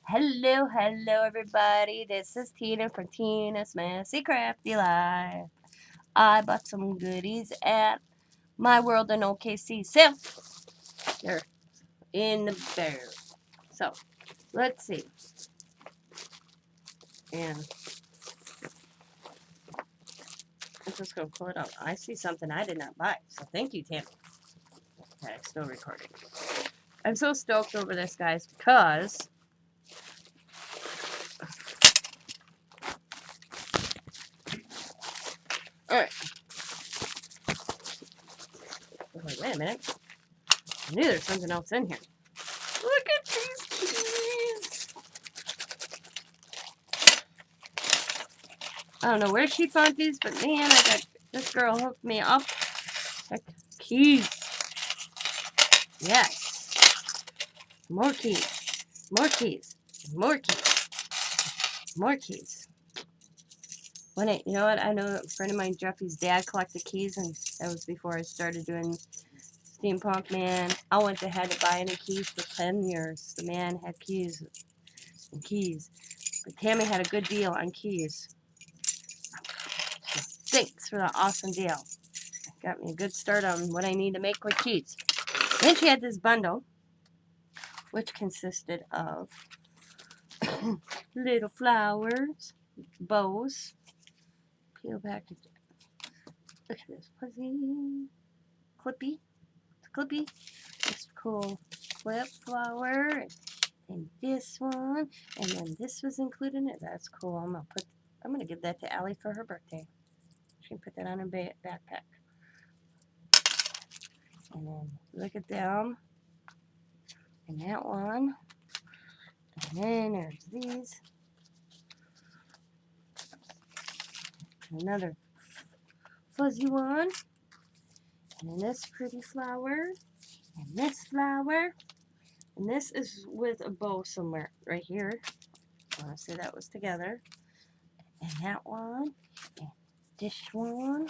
Hello, hello, everybody. This is Tina from Tina's Messy Crafty Life. I bought some goodies at My World in OKC sale. They're in the bear. So, let's see. And I'm just going to pull it out. I see something I did not buy. So, thank you, Tammy. Okay, still recording. I'm so stoked over this, guys, because alright. I was like, wait a minute. I knew there's something else in here. Look at these keys. I don't know where she found these, but man, I got this girl hooked me up. Like, keys. Yes. More keys. More keys. More keys. More keys. You know what? I know a friend of mine, Jeffy's dad, collected keys, and that was before I started doing steampunk. Man, I went ahead to buy any keys for 10 years. The man had keys and keys. But Tammy had a good deal on keys. So thanks for the awesome deal. Got me a good start on what I need to make with keys. Then she had this bundle, which consisted of little flowers, bows. Peel back. Look at this fuzzy, clippy, clippy. This cool flip flower, and this one, and then this was included in it. That's cool. I'm gonna give that to Allie for her birthday. She can put that on her backpack. And then look at them. And that one. And then there's these. Another fuzzy one. And then this pretty flower. And this flower. And this is with a bow somewhere right here. I want to say that was together. And that one. And this one.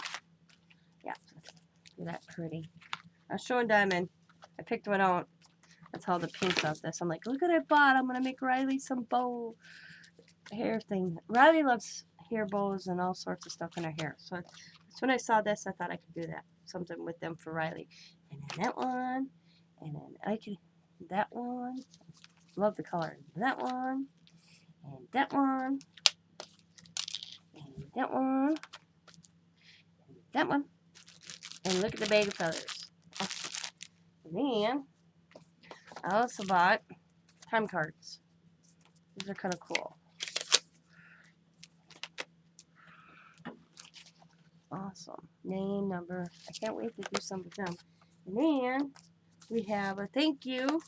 Yeah. Look at that pretty. I was showing Diamond. I picked one out. That's all the pinks of this. I'm like, look what I bought. I'm going to make Riley some bow hair thing. Riley loves hair bows and all sorts of stuff in her hair. So when I saw this, I thought I could do that. Something with them for Riley. And then that one. And then I could, that one. Love the color. That one. And that one. And that one. And that one. And look at the bag of feathers. And then I also bought time cards. These are kind of cool. Awesome. Name, number. I can't wait to do some with them. And then we have a thank you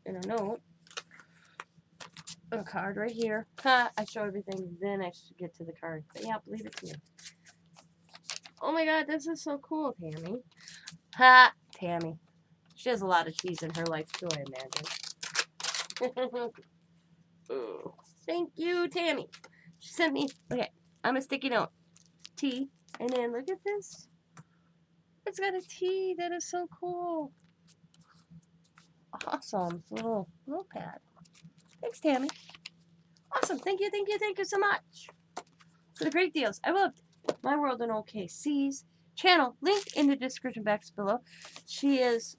and a note. A card right here. Ha! I show everything, then I should get to the card. But yeah, leave it to you. Oh my god, this is so cool, Tammy. Ha! Tammy. She has a lot of cheese in her life too, I imagine. Thank you, Tammy. She sent me, okay, I'm a sticky note. T. And then look at this. It's got a T. That is so cool. Awesome. Little pad. Thanks, Tammy. Awesome. Thank you so much for the great deals. I loved My World in OKC's channel. Link in the description box below. She is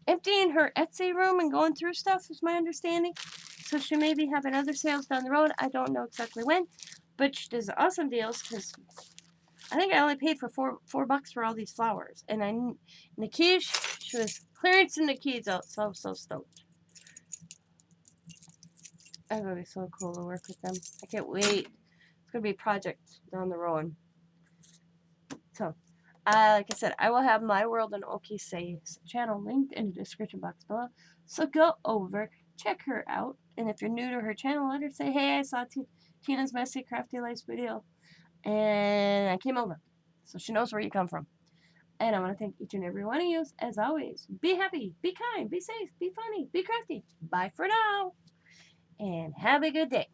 emptying her Etsy room and going through stuff, is my understanding. So she may be having other sales down the road. I don't know exactly when. But she does awesome deals because I think I only paid for $4 for all these flowers. And the keys, she was clearancing the keys out. So I'm so stoked. It's going to be so cool to work with them. I can't wait. It's going to be a project down the road. So, like I said, I will have My World in OKC's channel linked in the description box below. So go over, check her out. And if you're new to her channel, let her say, hey, I saw Tina's Messy Crafty Life video. And I came over. So she knows where you come from. And I want to thank each and every one of you, as always. Be happy, be kind, be safe, be funny, be crafty. Bye for now. And have a good day.